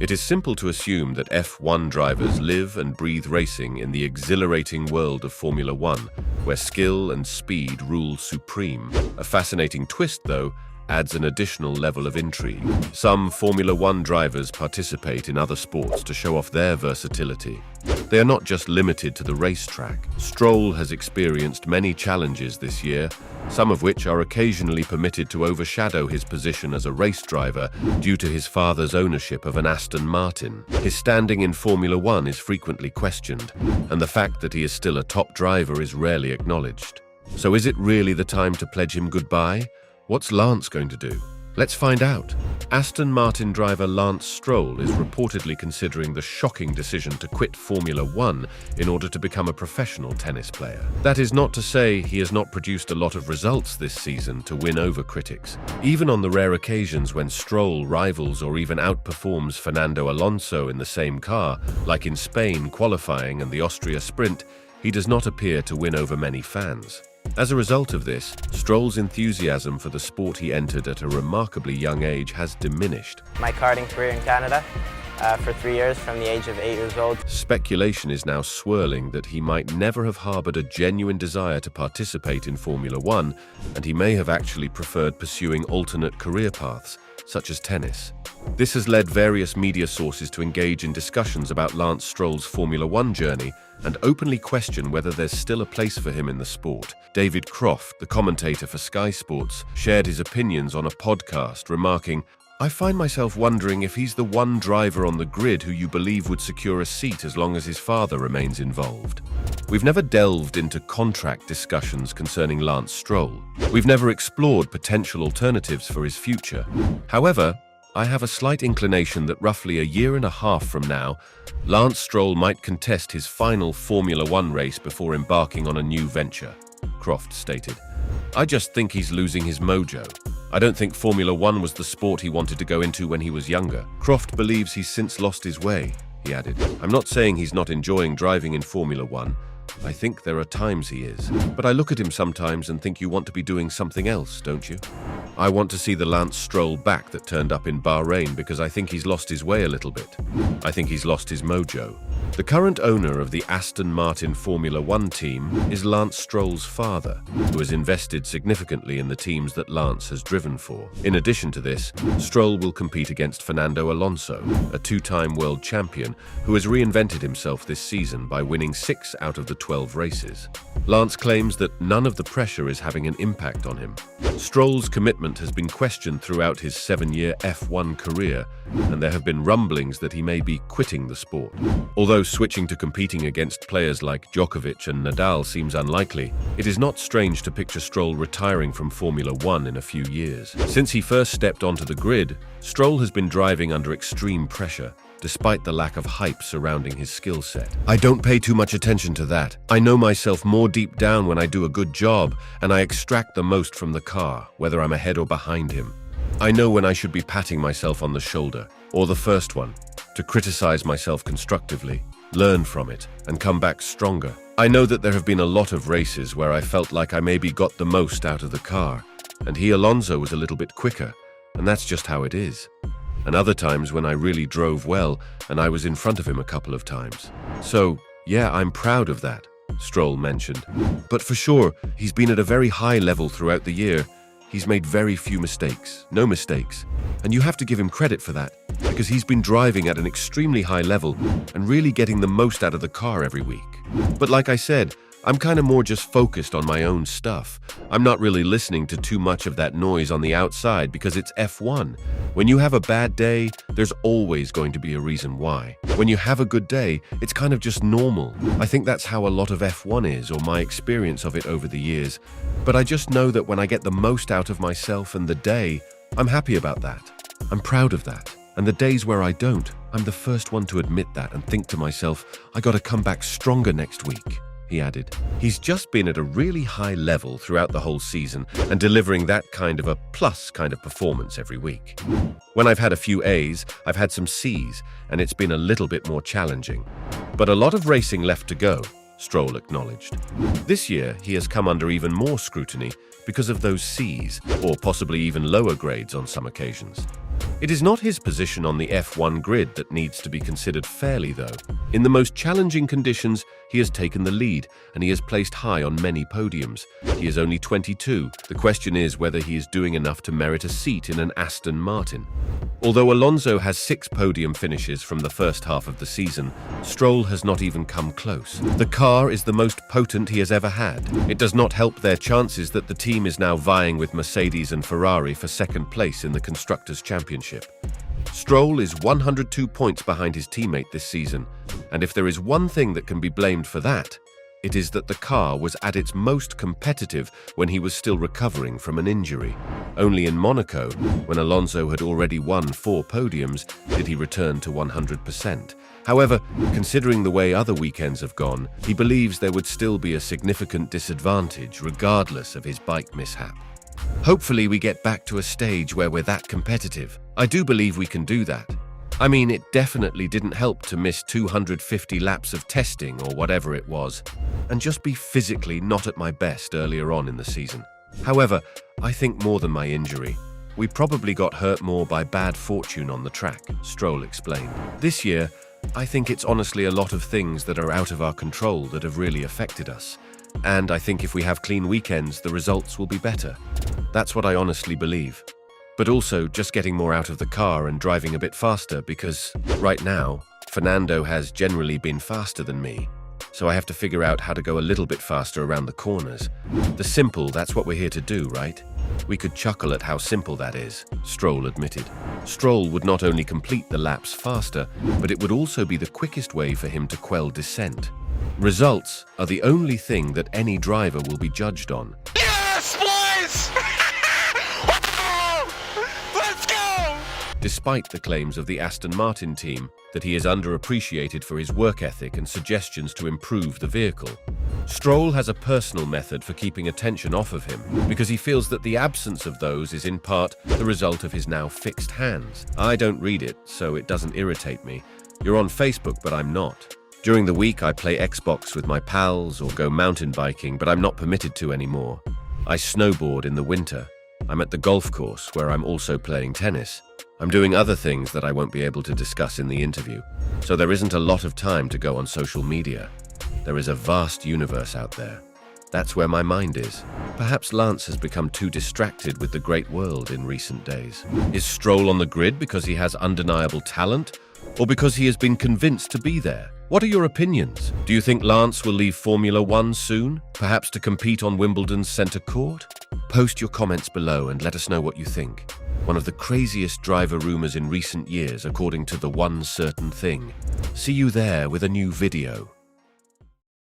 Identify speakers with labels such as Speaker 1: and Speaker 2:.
Speaker 1: It is simple to assume that F1 drivers live and breathe racing in the exhilarating world of Formula One, where skill and speed rule supreme. A fascinating twist, though, adds an additional level of intrigue. Some Formula One drivers participate in other sports to show off their versatility. They are not just limited to the racetrack. Stroll has experienced many challenges this year, some of which are occasionally permitted to overshadow his position as a race driver due to his father's ownership of an Aston Martin. His standing in Formula One is frequently questioned, and the fact that he is still a top driver is rarely acknowledged. So is it really the time to pledge him goodbye? What's Lance going to do? Let's find out. Aston Martin driver Lance Stroll is reportedly considering the shocking decision to quit Formula One in order to become a professional tennis player. That is not to say he has not produced a lot of results this season to win over critics. Even on the rare occasions when Stroll rivals or even outperforms Fernando Alonso in the same car, like in Spain qualifying and the Austria sprint, he does not appear to win over many fans. As a result of this, Stroll's enthusiasm for the sport he entered at a remarkably young age has diminished.
Speaker 2: My karting career in Canada for 3 years from the age of 8 years old.
Speaker 1: Speculation is now swirling that he might never have harbored a genuine desire to participate in Formula One, and he may have actually preferred pursuing alternate career paths, such as tennis. This has led various media sources to engage in discussions about Lance Stroll's Formula One journey and openly question whether there's still a place for him in the sport. David Croft, the commentator for Sky Sports, shared his opinions on a podcast, remarking, "I find myself wondering if he's the one driver on the grid who you believe would secure a seat as long as his father remains involved." We've never delved into contract discussions concerning Lance Stroll. We've never explored potential alternatives for his future. However, I have a slight inclination that roughly a year and a half from now, Lance Stroll might contest his final Formula One race before embarking on a new venture, Croft stated. "I just think he's losing his mojo. I don't think Formula One was the sport he wanted to go into when he was younger. Croft believes he's since lost his way," he added. "I'm not saying he's not enjoying driving in Formula One. I think there are times he is. But I look at him sometimes and think you want to be doing something else, don't you? I want to see the Lance Stroll back that turned up in Bahrain because I think he's lost his way a little bit. I think he's lost his mojo." The current owner of the Aston Martin Formula One team is Lance Stroll's father, who has invested significantly in the teams that Lance has driven for. In addition to this, Stroll will compete against Fernando Alonso, a two-time world champion who has reinvented himself this season by winning 6 out of the 12 races. Lance claims that none of the pressure is having an impact on him. Stroll's commitment has been questioned throughout his 7-year F1 career, and there have been rumblings that he may be quitting the sport. Although switching to competing against players like Djokovic and Nadal seems unlikely, it is not strange to picture Stroll retiring from Formula One in a few years. Since he first stepped onto the grid, Stroll has been driving under extreme pressure, despite the lack of hype surrounding his skill set. "I don't pay too much attention to that. I know myself more deep down when I do a good job, and I extract the most from the car, whether I'm ahead or behind him. I know when I should be patting myself on the shoulder, or the first one, to criticize myself constructively, learn from it, and come back stronger. I know that there have been a lot of races where I felt like I maybe got the most out of the car, and Alonso was a little bit quicker, and that's just how it is. And other times when I really drove well, and I was in front of him a couple of times. So, yeah, I'm proud of that," Stroll mentioned. "But for sure, he's been at a very high level throughout the year. He's made very few mistakes, no mistakes. And you have to give him credit for that, because he's been driving at an extremely high level and really getting the most out of the car every week. But like I said, I'm kind of more just focused on my own stuff. I'm not really listening to too much of that noise on the outside because it's F1. When you have a bad day, there's always going to be a reason why. When you have a good day, it's kind of just normal. I think that's how a lot of F1 is, or my experience of it over the years. But I just know that when I get the most out of myself and the day, I'm happy about that. I'm proud of that. And the days where I don't, I'm the first one to admit that and think to myself, I gotta come back stronger next week," he added. He's just been at a really high level throughout the whole season and delivering that kind of a plus kind of performance every week. "When I've had a few A's, I've had some C's, and it's been a little bit more challenging. But a lot of racing left to go," Stroll acknowledged. This year, he has come under even more scrutiny because of those C's, or possibly even lower grades on some occasions. It is not his position on the F1 grid that needs to be considered fairly, though. In the most challenging conditions, he has taken the lead, and he has placed high on many podiums. He is only 22. The question is whether he is doing enough to merit a seat in an Aston Martin. Although Alonso has 6 podium finishes from the first half of the season, Stroll has not even come close. The car is the most potent he has ever had. It does not help their chances that the team is now vying with Mercedes and Ferrari for second place in the Constructors' Championship. Stroll is 102 points behind his teammate this season, and if there is one thing that can be blamed for that, it is that the car was at its most competitive when he was still recovering from an injury. Only in Monaco, when Alonso had already won 4 podiums, did he return to 100%. However, considering the way other weekends have gone, he believes there would still be a significant disadvantage regardless of his bike mishap. Hopefully we get back to a stage where we're that competitive. I do believe we can do that. I mean, it definitely didn't help to miss 250 laps of testing or whatever it was, and just be physically not at my best earlier on in the season. However, I think more than my injury. We probably got hurt more by bad fortune on the track, Stroll explained. This year, I think it's honestly a lot of things that are out of our control that have really affected us. And I think if we have clean weekends, the results will be better. That's what I honestly believe. But also just getting more out of the car and driving a bit faster because, right now, Fernando has generally been faster than me. So I have to figure out how to go a little bit faster around the corners. The simple, that's what we're here to do, right? We could chuckle at how simple that is, Stroll admitted. Stroll would not only complete the laps faster, but it would also be the quickest way for him to quell dissent. Results are the only thing that any driver will be judged on.
Speaker 3: Yes, boys! Let's go!
Speaker 1: Despite the claims of the Aston Martin team that he is underappreciated for his work ethic and suggestions to improve the vehicle, Stroll has a personal method for keeping attention off of him because he feels that the absence of those is in part the result of his now fixed hands. I don't read it, so it doesn't irritate me. You're on Facebook, but I'm not. During the week, I play Xbox with my pals or go mountain biking, but I'm not permitted to anymore. I snowboard in the winter. I'm at the golf course, where I'm also playing tennis. I'm doing other things that I won't be able to discuss in the interview, so there isn't a lot of time to go on social media. There is a vast universe out there. That's where my mind is. Perhaps Lance has become too distracted with the great world in recent days. Is Stroll on the grid because he has undeniable talent, or because he has been convinced to be there? What are your opinions? Do you think Lance will leave Formula One soon, perhaps to compete on Wimbledon's centre court? Post your comments below and let us know what you think. One of the craziest driver rumours in recent years, according to the One Certain Thing. See you there with a new video.